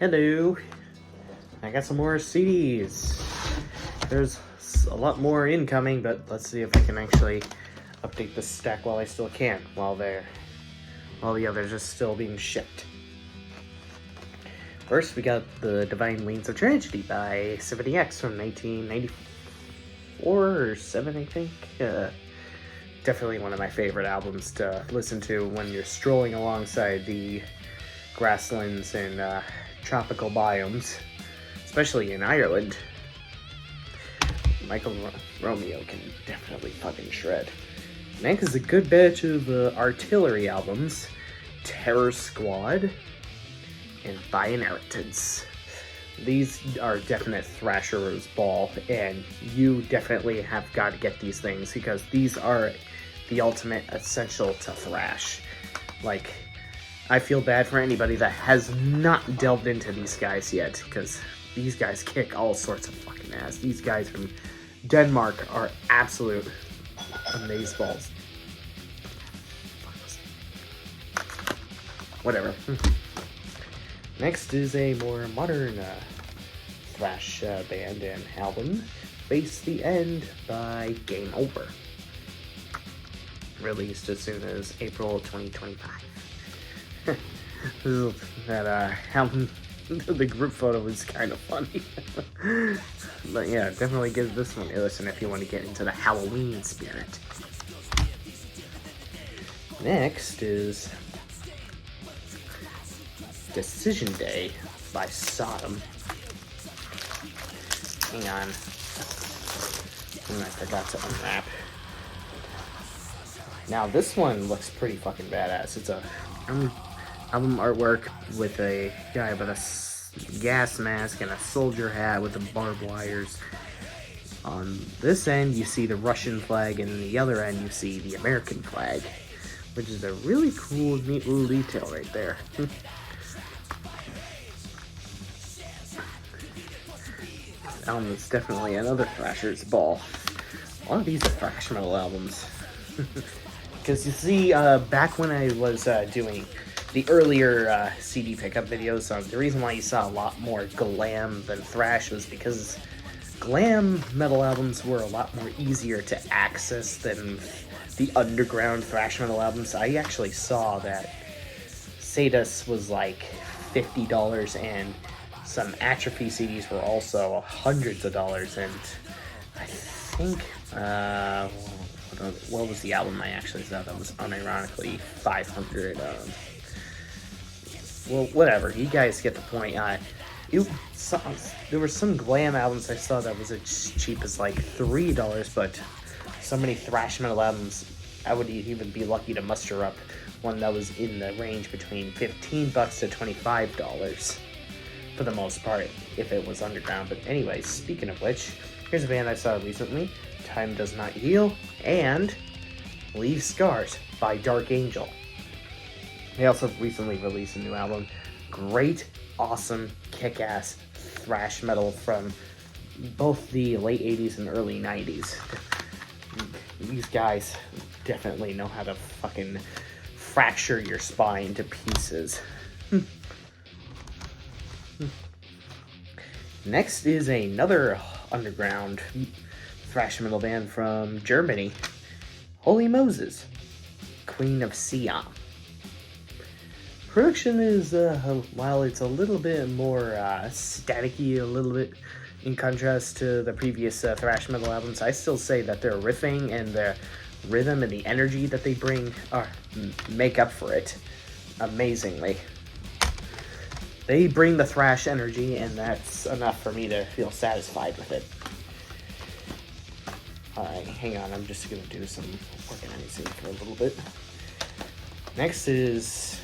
Hello, I got some more CDs. There's a lot more incoming, but let's see if I can actually update this stack while I still can, while the others are still being shipped. First, we got the Divine Lanes of Tragedy by Symphony X from 1994 or 7, I think. Definitely one of my favorite albums to listen to when you're strolling alongside the grasslands and tropical biomes, especially in Ireland. Michael Romeo can definitely fucking shred. Next is a good batch of artillery albums, Terror Squad and By Inheritance. These are definite Thrasher's Ball, and you definitely have got to get these things because these are the ultimate essential to thrash. Like, I feel bad for anybody that has not delved into these guys yet, because these guys kick all sorts of fucking ass. These guys from Denmark are absolute amazeballs. Whatever. Next is a more modern thrash band and album, Face the End by Game Over. Released as soon as April 2025. That album, the group photo was kind of funny. But yeah, definitely give this one a listen if you want to get into the Halloween spirit. Next is Decision Day by Sodom. Hang on. I forgot to unwrap. Now this one looks pretty fucking badass. It's a album artwork with a guy with a gas mask and a soldier hat with the barbed wires. On this end you see the Russian flag, and on the other end you see the American flag, which is a really cool, neat little detail right there. Album is definitely another Thrasher's Ball. A lot of these are thrash metal albums. Because you see, back when I was doing the earlier CD pickup videos, the reason why you saw a lot more glam than thrash was because glam metal albums were a lot more easier to access than the underground thrash metal albums. I actually saw that Sadus was like $50 and some Atrophy CDs were also hundreds of dollars, and I think, what was the album I actually saw that was unironically $500? Well, whatever, you guys get the point. There were some glam albums I saw that was as cheap as like $3, but so many thrash metal albums, I would even be lucky to muster up one that was in the range between $15 to $25 for the most part, if it was underground. But anyways, speaking of which, here's a band I saw recently, Time Does Not Heal, and Leave Scars by Dark Angel. They also recently released a new album. Great, awesome, kick-ass thrash metal from both the late 80s and early 90s. These guys definitely know how to fucking fracture your spine to pieces. Next is another underground thrash metal band from Germany, Holy Moses, Queen of Sion. Production is, while it's a little bit more staticky, a little bit in contrast to the previous thrash metal albums, I still say that their riffing and their rhythm and the energy that they bring make up for it amazingly. They bring the thrash energy, and that's enough for me to feel satisfied with it. Alright, hang on, I'm just going to do some organizing for a little bit. Next is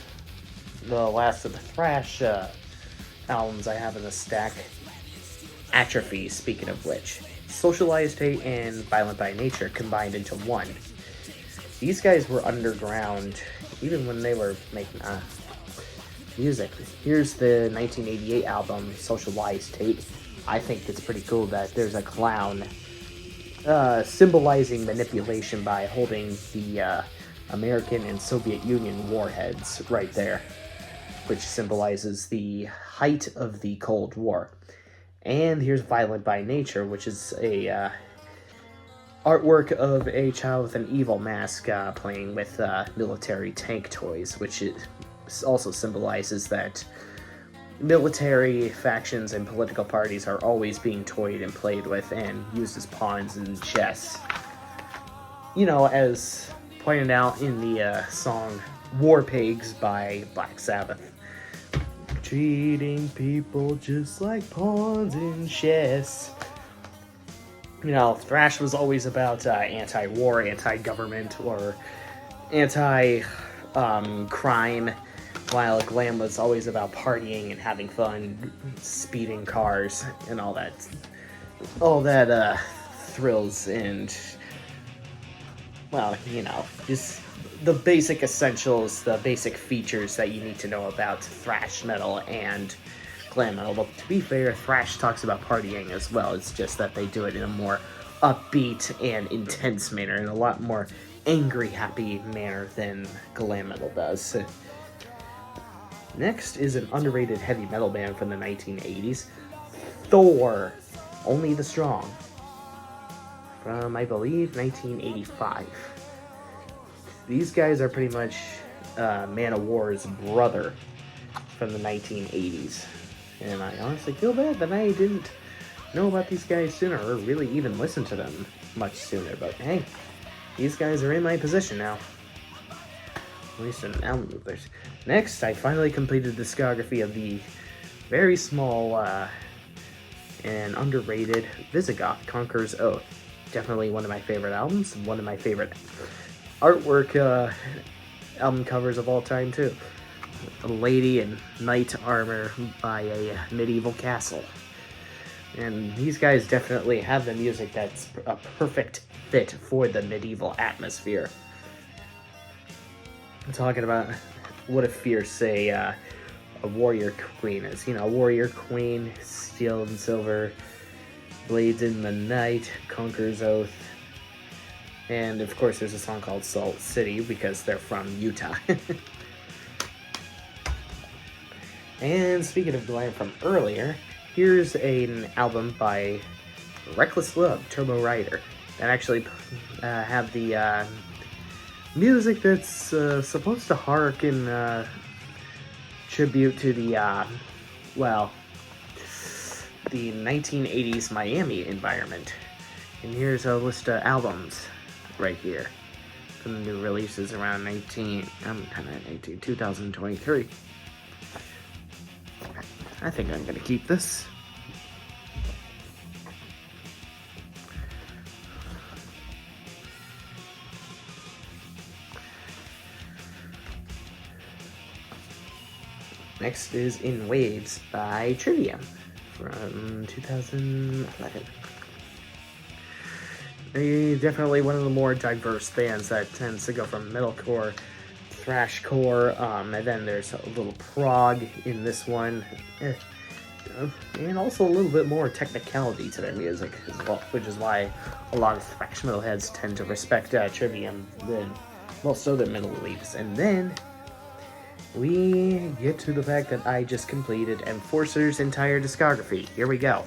the last of the thrash albums I have in the stack, Atrophy, speaking of which. Socialized Hate and Violent by Nature combined into one. These guys were underground even when they were making music. Here's the 1988 album, Socialized Hate. I think it's pretty cool that there's a clown symbolizing manipulation by holding the American and Soviet Union warheads right there. which symbolizes the height of the Cold War. And here's Violent by Nature, which is a artwork of a child with an evil mask playing with military tank toys, which also symbolizes that military factions and political parties are always being toyed and played with and used as pawns in chess. You know, as pointed out in the song War Pigs by Black Sabbath. Treating people just like pawns in chess. You know, thrash was always about anti-war, anti-government, or anti-crime, while glam was always about partying and having fun, speeding cars, and all that thrills and, well, you know, just the basic essentials, the basic features that you need to know about thrash metal and glam metal. But to be fair, thrash talks about partying as well. It's just that they do it in a more upbeat and intense manner, in a lot more angry, happy manner than glam metal does. Next is an underrated heavy metal band from the 1980s, Thor, Only the Strong, from, I believe, 1985. These guys are pretty much Manowar's brother from the 1980s. And I honestly feel bad that I didn't know about these guys sooner, or really even listen to them much sooner. But hey, these guys are in my possession now. At least an album of theirs. Next, I finally completed the discography of the very small and underrated Visigoth, Conqueror's Oath. Definitely one of my favorite albums, and one of my favorite artwork album covers of all time too. A lady in knight armor by a medieval castle. And these guys definitely have the music that's a perfect fit for the medieval atmosphere. I'm talking about what a fierce a warrior queen is. You know, warrior queen, steel and silver, blades in the night, Conqueror's Oath. And of course there's a song called Salt City because they're from Utah. And speaking of glam from earlier, here's an album by Reckless Love, Turbo Rider, that actually have the music that's supposed to harken tribute to the 1980s Miami environment. And here's a list of albums right here from the new releases around 2023. I think I'm gonna keep this. Next is In Waves by Trivium from 2011. They're definitely one of the more diverse bands that tends to go from metalcore, thrashcore, and then there's a little prog in this one, and also a little bit more technicality to their music as well, which is why a lot of thrash metal heads tend to respect Trivium than most other metal leagues. And then we get to the fact that I just completed Enforcer's entire discography. Here we go.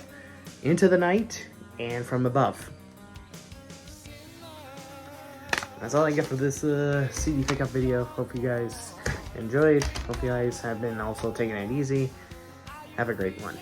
Into the Night and From Above. That's all I got for this CD pickup video. Hope you guys enjoyed. Hope you guys have been also taking it easy. Have a great one.